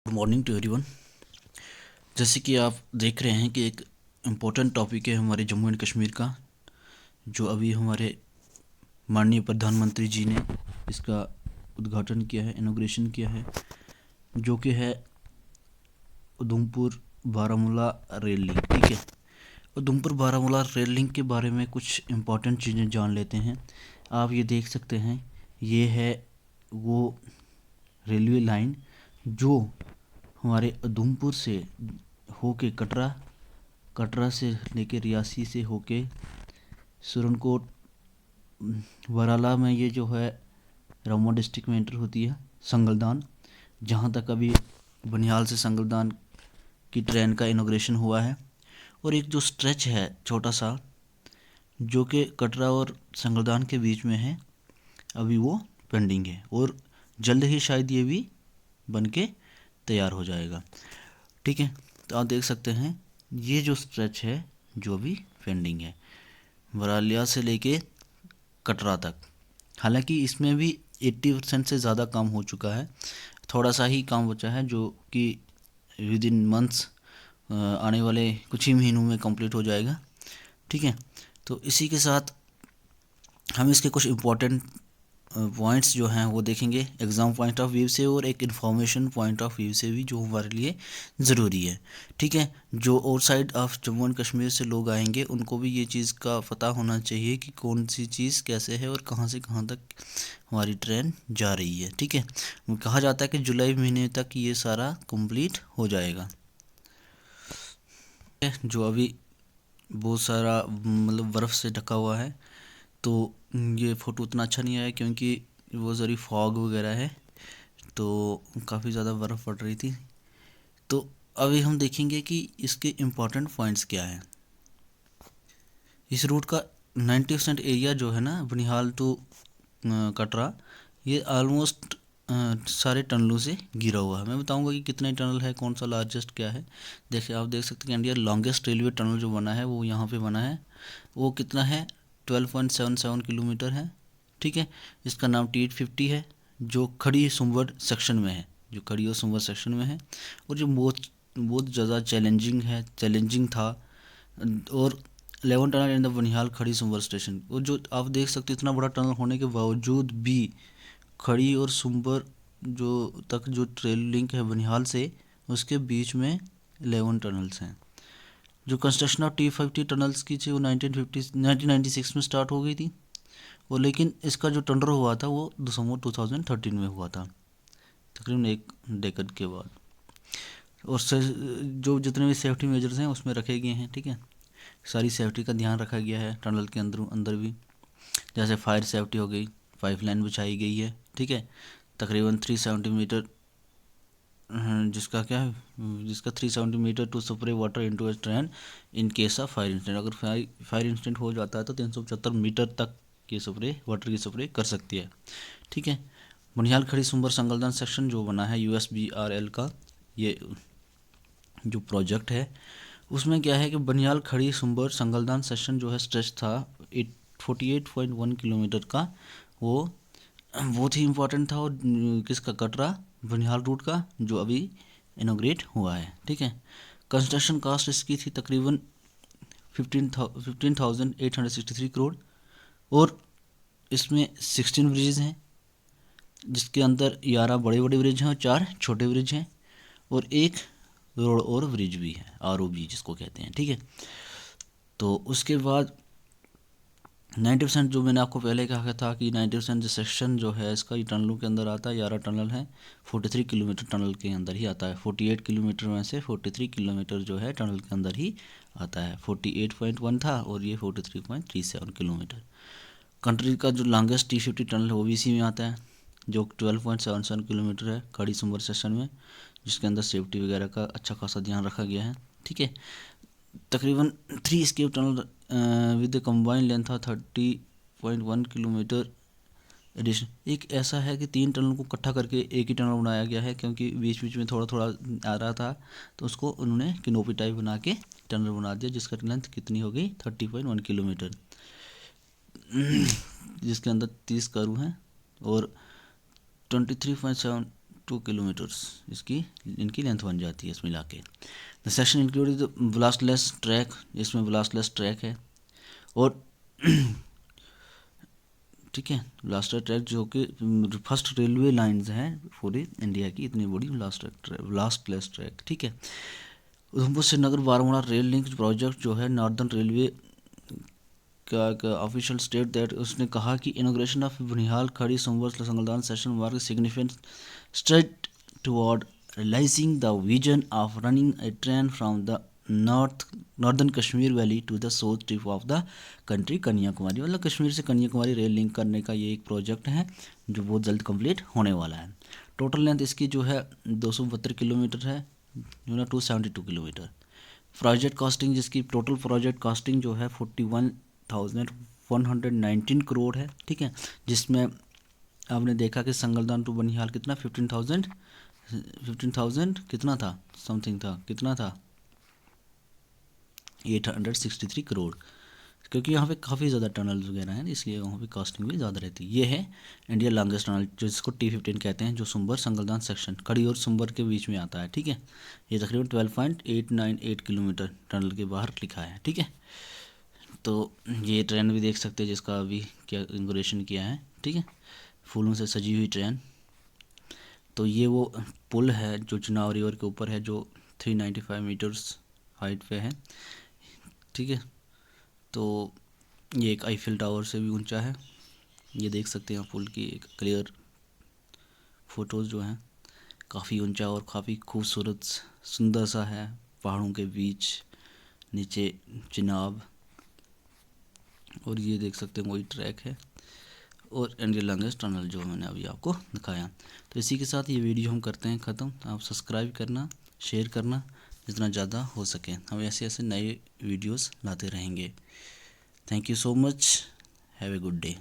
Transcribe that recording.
Good morning to everyone. जैसे कि आप देख रहे हैं कि एक इम्पोर्टेंट टॉपिक है हमारे जम्मू एंड कश्मीर का, जो अभी हमारे माननीय प्रधानमंत्री जी ने इसका उद्घाटन किया है, इनॉग्रेशन किया है, जो कि है उधमपुर बारामूला रेल लिंक। ठीक है, उधमपुर बारामूला रेल लिंक के बारे में कुछ इम्पोर्टेंट चीज़ें जान लेते हैं। आप ये देख सकते हैं, ये है वो रेलवे लाइन जो हमारे उधमपुर से होके कटरा से लेके रियासी से होके सुरनकोट वराला में ये जो है रामबन डिस्ट्रिक्ट में एंटर होती है, संगलदान, जहाँ तक अभी बनिहाल से संगलदान की ट्रेन का इनॉग्रेशन हुआ है। और एक जो स्ट्रेच है छोटा सा, जो कि कटरा और संगलदान के बीच में है, अभी वो पेंडिंग है और जल्द ही शायद ये भी बन के तैयार हो जाएगा। ठीक है, तो आप देख सकते हैं ये जो स्ट्रेच है जो भी पेंडिंग है वरालिया से लेके कटरा तक। हालांकि इसमें भी 80% से ज़्यादा काम हो चुका है, थोड़ा सा ही काम बचा है जो कि विद इन मंथ्स आने वाले कुछ ही महीनों में कंप्लीट हो जाएगा। ठीक है, तो इसी के साथ हम इसके कुछ इम्पोर्टेंट पॉइंट्स जो हैं वो देखेंगे एग्ज़ाम पॉइंट ऑफ व्यू से और एक इन्फॉर्मेशन पॉइंट ऑफ व्यू से भी, जो हमारे लिए ज़रूरी है। ठीक है, जो outside of Jammu and Kashmir से लोग आएंगे उनको भी ये चीज़ का पता होना चाहिए कि कौन सी चीज़ कैसे है और कहाँ से कहाँ तक हमारी ट्रेन जा रही है। ठीक है, कहा जाता है कि जुलाई महीने तक ये सारा कंप्लीट हो जाएगा। जो अभी बहुत सारा मतलब बर्फ़ से ढका हुआ है, तो ये फ़ोटो उतना अच्छा नहीं आया क्योंकि वो ज़री फॉग वगैरह है, तो काफ़ी ज़्यादा बर्फ़ पड़ रही थी। तो अभी हम देखेंगे कि इसके इम्पोर्टेंट पॉइंट्स क्या हैं। इस रूट का 90% एरिया जो है ना बनिहाल टू कटरा, ये ऑलमोस्ट सारे टनलों से घिरा हुआ है। मैं बताऊंगा कि कितने टनल है, कौन सा लार्जेस्ट क्या है। देखिए, आप देख सकते हैं इंडिया लॉन्गेस्ट रेलवे टनल जो बना है वो यहाँ पे बना है। वो कितना है, 12.77 किलोमीटर है। ठीक है, इसका नाम T850 है, जो खड़ी सुंबर सेक्शन में है, जो खड़ी और सुंबर सेक्शन में है, और जो बहुत ज़्यादा चैलेंजिंग था। और 11 टनल इन द बनिहाल खड़ी सुंबर स्टेशन, और जो आप देख सकते हैं इतना बड़ा टनल होने के बावजूद भी खड़ी और सुंबर जो ट्रेल लिंक है बनिहाल से, उसके बीच में 11 टनल्स हैं। जो कंस्ट्रक्शन ऑफ T50 टनल्स की थी वो 1996 में स्टार्ट हो गई थी, और लेकिन इसका जो टेंडर हुआ था वो दिसंबर 2013 में हुआ था, तकरीबन एक डेकेड के बाद। और जो जितने भी सेफ्टी मेजर्स हैं उसमें रखे गए हैं। ठीक है, सारी सेफ्टी का ध्यान रखा गया है टनल के अंदर भी, जैसे फायर सेफ्टी हो गई, पाइपलाइन बिछाई गई है। ठीक है, तकरीबन 370 मीटर, जिसका 370 metre to spray water into a train in case of fire incident. अगर फायर इंसिडेंट हो जाता है तो 375 मीटर तक की स्प्रे, वाटर की स्प्रे कर सकती है। ठीक है, बनिहाल खड़ी सुंबर संगलदान सेक्शन जो बना है USBRL का, ये जो प्रोजेक्ट है उसमें क्या है कि बनिहाल खड़ी सुंबर संगलदान सेक्शन जो है स्ट्रेच था 48.1 किलोमीटर का, वो बहुत ही इम्पोर्टेंट था, और किसका, कटरा बनिहाल रूट का, जो अभी इनोग्रेट हुआ है। ठीक है, कंस्ट्रक्शन कास्ट इसकी थी तकरीबन 15,863 करोड़, और इसमें 16 ब्रिजेज़ हैं, जिसके अंदर 11 बड़े बड़े ब्रिज हैं और 4 छोटे ब्रिज हैं, और एक रोड और ब्रिज भी है, ROB जिसको कहते हैं। ठीक है, तो उसके बाद 90% जो मैंने आपको पहले कहा था कि 90% जो सेक्शन जो है इसका, ये टनलों के अंदर आता है। 11 टनल है, 43 किलोमीटर टनल के अंदर ही आता है। 48 किलोमीटर में से 43 किलोमीटर जो है टनल के अंदर ही आता है। 48.1 था और ये 43.37 किलोमीटर। कंट्री का जो लॉन्गेस्ट T50 टनल है वो भी इसी में आता है, जो 12.77 किलोमीटर है खड़ी सुंबर सेक्शन में, जिसके अंदर सेफ्टी वगैरह का अच्छा खासा ध्यान रखा गया है। ठीक है, तकरीबन 3 escape tunnel with combine length था 30.1 किलोमीटर एडिशन। एक ऐसा है कि 3 टनल को इकट्ठा करके एक ही टनल बनाया गया है, क्योंकि बीच बीच में थोड़ा थोड़ा आ रहा था, तो उसको उन्होंने किनोपी टाइप बना के टनल बना दिया, जिसका लेंथ कितनी हो गई 30.1 किलोमीटर, जिसके अंदर 30 कर्व हैं और 23.7 2 किलोमीटर्स इसकी इनकी लेंथ बन जाती है इसमें मिला के। द सेक्शन इंक्लूड ब्लास्टलेस ट्रैक, इसमें ब्लास्टलेस ट्रैक है और ठीक है ब्लास्टर ट्रैक जो कि फर्स्ट रेलवे लाइंस हैं पूरी इंडिया की, इतनी बड़ी ब्लास्टलेस ट्रैक। ठीक है, Udhampur Srinagar Baramulla rail link project जो है नॉर्दर्न रेलवे का ऑफिशियल स्टेट दैट, उसने कहा कि inauguration of Banihal Khari Sumber Sangaldan section mark significant step toward realizing the vision of running a train from the northern Kashmir valley to the south tip of the country Kanyakumari. मतलब कश्मीर से Kanyakumari rail link करने का ये एक प्रोजेक्ट है जो बहुत जल्द कंप्लीट होने वाला है। टोटल लेंथ इसकी जो है 272 किलोमीटर है, जो ना 272 किलोमीटर। प्रोजेक्ट कॉस्टिंग, जिसकी टोटल प्रोजेक्ट कॉस्टिंग जो है 41,119 करोड़ है। ठीक है, जिसमें आपने देखा कि संगलदान टू बनिहाल कितना 15,000 कितना था, समथिंग था, कितना था 863 करोड़, क्योंकि यहाँ पे काफ़ी ज़्यादा टनल्स वगैरह हैं इसलिए वहाँ पे कॉस्टिंग भी ज़्यादा रहती है। ये है इंडिया लॉन्गेस्ट टनल जिसको T15 कहते हैं, जो सुंबर संगलदान सेक्शन खड़ी और सुंबर के बीच में आता है। ठीक है, ये तकरीबन 12.898 किलोमीटर टनल के बाहर लिखा है। ठीक है, तो ये ट्रेन भी देख सकते हैं जिसका अभी क्या इनॉग्रेशन किया है। ठीक है, फूलों से सजी हुई ट्रेन। तो ये वो पुल है जो चिनाब रिवर के ऊपर है, जो 395 मीटर्स हाइट पे है। ठीक है, तो ये एक आईफिल टावर से भी ऊंचा है। ये देख सकते हैं पुल की एक क्लियर फोटोज़ जो हैं, काफ़ी ऊंचा और काफ़ी खूबसूरत सुंदर सा है, पहाड़ों के बीच नीचे चिनाब, और ये देख सकते हैं वही ट्रैक है और इंडिया लॉन्गेस्ट टनल जो मैंने अभी आपको दिखाया। तो इसी के साथ ये वीडियो हम करते हैं ख़त्म। आप सब्सक्राइब करना, शेयर करना जितना ज़्यादा हो सके, हम ऐसे ऐसे नए वीडियोस लाते रहेंगे। Thank you so much, have a good day.